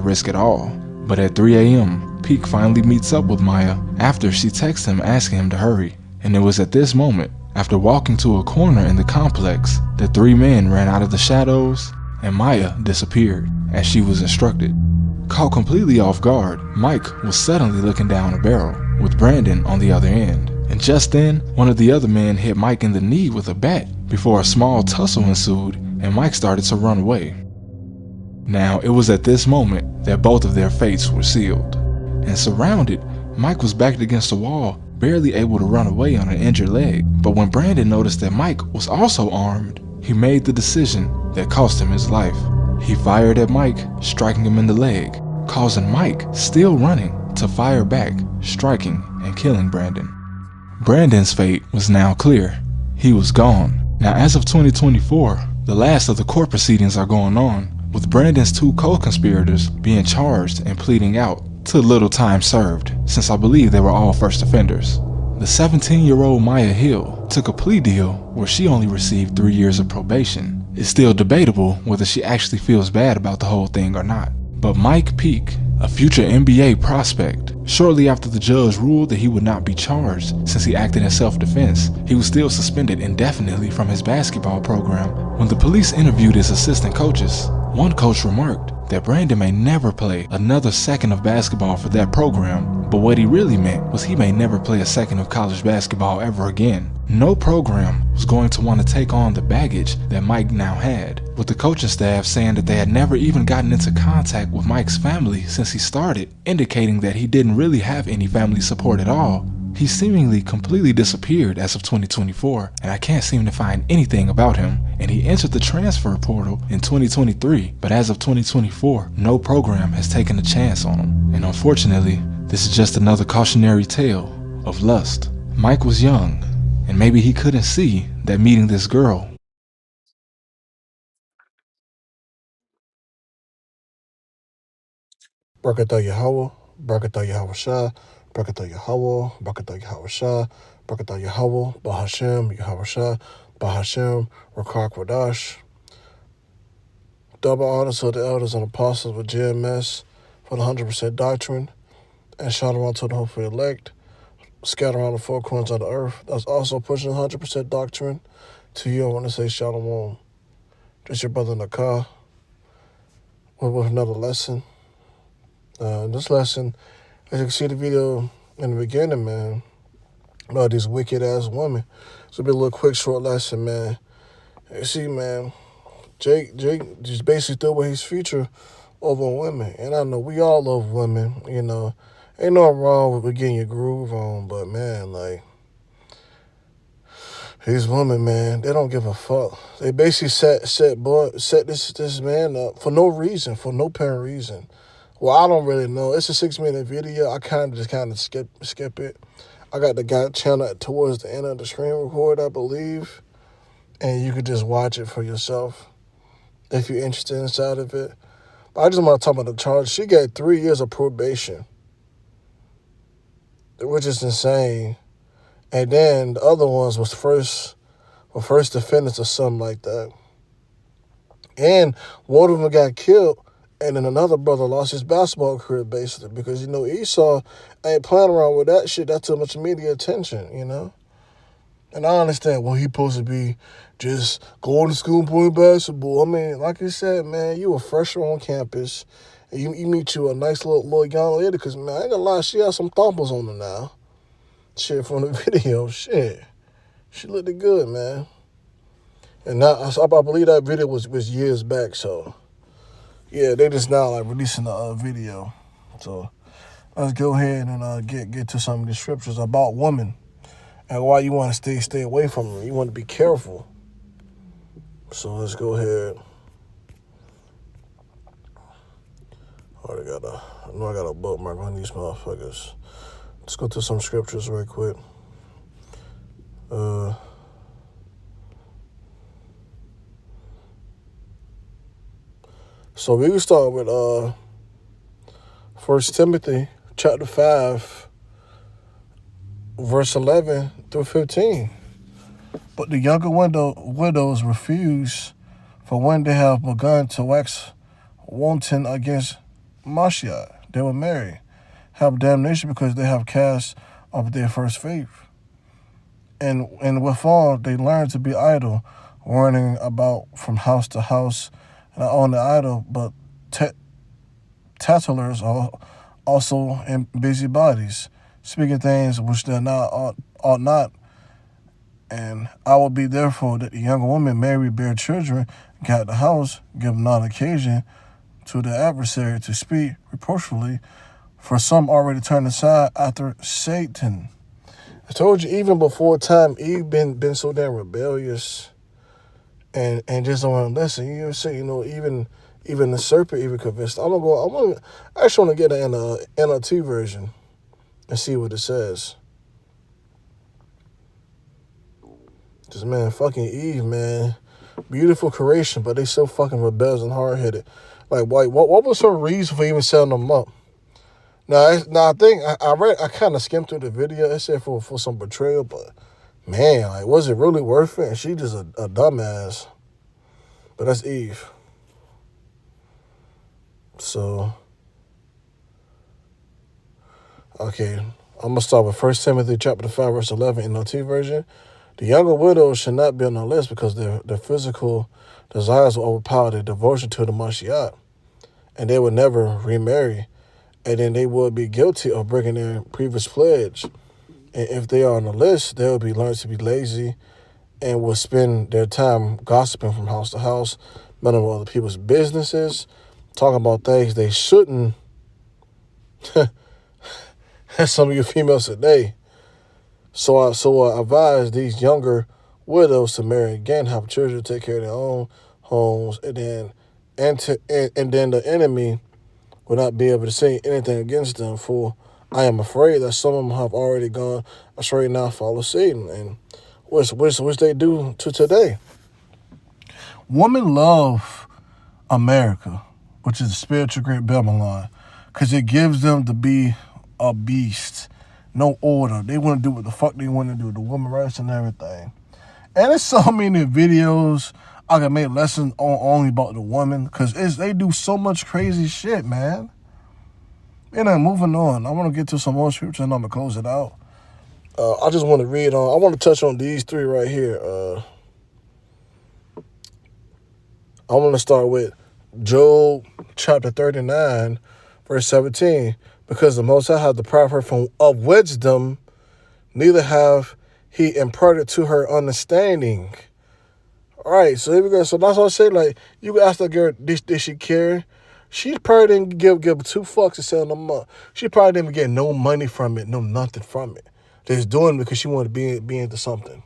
risk it all. But at 3 a.m., Peak finally meets up with Maya after she texts him asking him to hurry. And it was at this moment, after walking to a corner in the complex, the three men ran out of the shadows and Maya disappeared as she was instructed. Caught completely off guard, Mike was suddenly looking down a barrel with Brandon on the other end. And just then, one of the other men hit Mike in the knee with a bat before a small tussle ensued and Mike started to run away. Now, it was at this moment that both of their fates were sealed. And surrounded, Mike was backed against the wall, barely able to run away on an injured leg. But when Brandon noticed that Mike was also armed, he made the decision that cost him his life. He fired at Mike, striking him in the leg, causing Mike, still running, to fire back, striking and killing Brandon. Brandon's fate was now clear. He was gone. Now, as of 2024, the last of the court proceedings are going on, with Brandon's two co-conspirators being charged and pleading out to little time served, since I believe they were all first offenders. The 17-year-old Maya Hill took a plea deal where she only received 3 years of probation. It's still debatable whether she actually feels bad about the whole thing or not. But Mike Peak, a future NBA prospect, shortly after the judge ruled that he would not be charged since he acted in self-defense, he was still suspended indefinitely from his basketball program. When the police interviewed his assistant coaches, one coach remarked that Brandon may never play another second of basketball for that program, but what he really meant was he may never play a second of college basketball ever again. No program was going to want to take on the baggage that Mike now had, with the coaching staff saying that they had never even gotten into contact with Mike's family since he started, indicating that he didn't really have any family support at all. He seemingly completely disappeared as of 2024, and I can't seem to find anything about him, and he entered the transfer portal in 2023, but as of 2024, no program has taken a chance on him. And unfortunately, this is just another cautionary tale of lust. Mike was young, and maybe he couldn't see that meeting this girl Brakatha Yahweh, Brakatha Yahweh Shah, Brakatha Yahweh, Brakatha Yahweh Shah, Brakatha Yahweh, Bahashem, Yahweh Shah, Bahashem, Rakak Wadash. Double honors to the elders and apostles with GMS for the 100% doctrine, and shalom to the hopefully elect, scattered around the four corners of the earth. That's also pushing 100% doctrine. To you, I want to say shalom. Just your brother Nakah with another lesson. This lesson, as you can see the video in the beginning, man, about these wicked ass women. It's gonna be a little quick, short lesson, man. You see, man, Jake just basically threw away his future over on women. And I know we all love women, you know. Ain't nothing wrong with getting your groove on, but man, like, these women, man, they don't give a fuck. They basically set this man up for no reason, for no apparent reason. Well, I don't really know. It's a 6-minute video. I kind of skip it. I got the guy channel towards the end of the screen record, I believe, and you could just watch it for yourself if you're interested inside of it. But I just want to talk about the charge. She got 3 years of probation, which is insane. And then the other ones was first offenders or something like that. And one of them got killed, and then another brother lost his basketball career basically because, you know, Esau ain't playing around with that shit. That's too much media attention, you know? And I understand, well, he supposed to be just going to school and playing basketball. I mean, like I said, man, you a freshman on campus, and you meet you a nice little young lady because, man, I ain't gonna lie, she has some thumpers on her now. Shit from the video, shit. She looked good, man. And now, I believe that video was years back, so yeah, they just now like releasing the video. So let's go ahead and get to some of these scriptures about women and why you want to stay away from them. You want to be careful. So let's go ahead. I know I got a bookmark on these motherfuckers. Let's go to some scriptures real quick. So we can start with 1 Timothy chapter 5, verse 11 through 15. But the younger widows refuse, for when they have begun to wax wanton against Mashiach. They will marry, have damnation because they have cast off their first faith. And withal, they learn to be idle, running about from house to house, not only idle, but tattlers are also in busybodies, speaking things which they ought not. And I will be therefore that the younger woman marry, bear children, get the house, give not occasion to the adversary to speak reproachfully, for some already turned aside after Satan. I told you, even before time, Eve been so damn rebellious and just don't want to listen. You see, even the serpent even convinced. I actually want to get an NLT version and see what it says. Just, man, fucking Eve, man. Beautiful creation, but they so fucking rebellious and hard-headed. Like, what was her reason for even setting them up? Now I think I kind of skimmed through the video. It said for some betrayal, but man, like, was it really worth it? And she just a dumbass. But that's Eve. So, okay, I'm gonna start with 1 Timothy chapter 5 verse 11 NLT version. The younger widows should not be on the list because their physical desires will overpower their devotion to the Mashiach, and they would never remarry. And then they would be guilty of breaking their previous pledge. And if they are on the list, they will be learned to be lazy and will spend their time gossiping from house to house, meddling with other people's businesses, talking about things they shouldn't. That's some of you females today. So I advise these younger widows to marry again, have children, take care of their own homes, and then the enemy will not be able to say anything against them, for I am afraid that some of them have already gone astray now, follow Satan, and which they do to today. Women love America, which is the spiritual great Babylon, because it gives them to be a beast, no order. They want to do what the fuck they want to do, the woman rights and everything. And there's so many videos I can make lessons on only about the woman, because they do so much crazy shit, man. And then moving on, I want to get to some more scripture and I'm going to close it out. I just want to read on, I want to touch on these three right here. I want to start with Job chapter 39, verse 17. Because the Most High hath deprived her of wisdom, neither have he imparted to her understanding. All right, so here we go. So that's what I say. Like, you can ask that girl, did she care? She probably didn't give 2 fucks to sell them up. She probably didn't get no money from it, no nothing from it. Just doing it because she wanted to be into something.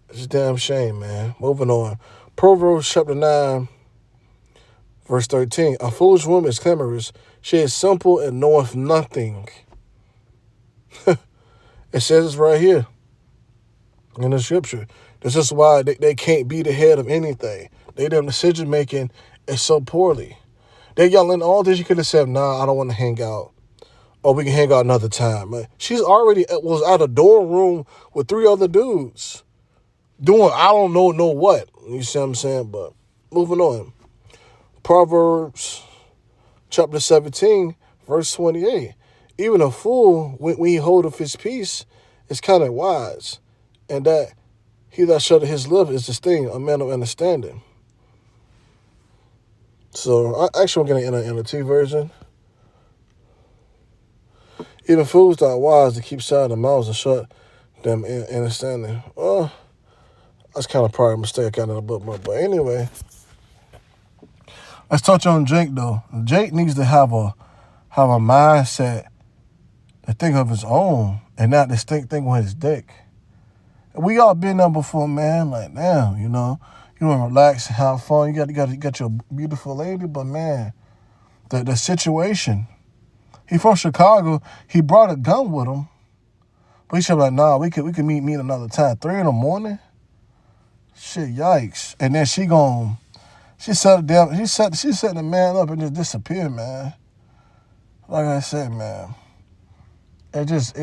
It's a damn shame, man. Moving on. Proverbs chapter 9, verse 13. A foolish woman is clamorous. She is simple and knoweth nothing. It says it right here in the scripture. This is why they can't be the head of anything. Their decision making is so poorly. They're yelling all this. You could have said, nah, I don't want to hang out. Or we can hang out another time. She's already was out of dorm room with 3 other dudes. Doing I don't know what. You see what I'm saying? But moving on. Proverbs chapter 17, verse 28. Even a fool, when he holdeth his peace, is kind of wise. And that he that shutteth his lip is distinct, a man of understanding. So, I'm getting in a T version. Even fools that are wise to keep silent their mouths and shut them in understanding. Well, that's kind of probably a mistake out of the book. But anyway, let's touch on Jake, though. Jake needs to have a mindset to think of his own and not to think with his dick. We all been there before, man. Like, damn, you want to relax, have fun. You got your beautiful lady, but man, the situation. He from Chicago. He brought a gun with him, but he said like, nah, we could meet another time. 3 a.m. Shit, yikes! And then she set the man up and just disappeared, man. Like I said, man, it just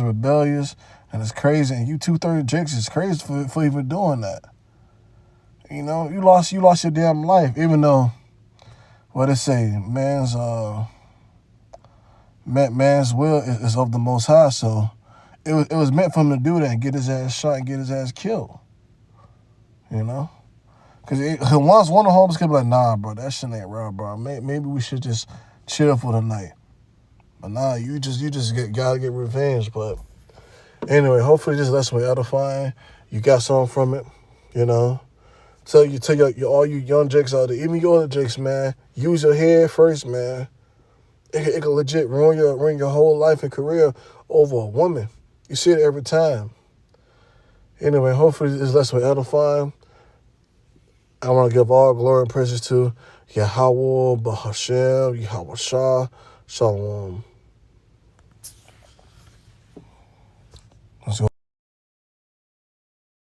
rebellious and it's crazy. And you 230 Jakes is crazy for even doing that. You lost your damn life, even though what it say? Man's will is of the Most High, so it was meant for him to do that and get his ass shot and get his ass killed. You know? Because once one of the homies could be like, nah, bro, that shit ain't real, bro. Maybe we should just chill for the night. But nah, you just gotta get revenge. But anyway, hopefully this lesson was edifying. You got something from it, you know. Tell all you young Jakes out there, even you older Jakes, man, use your head first, man. It can legit ruin your whole life and career over a woman. You see it every time. Anyway, hopefully this lesson was edifying. I want to give all glory and praises to Yahweh, Bahashem, Yahweh Shah, Shalom.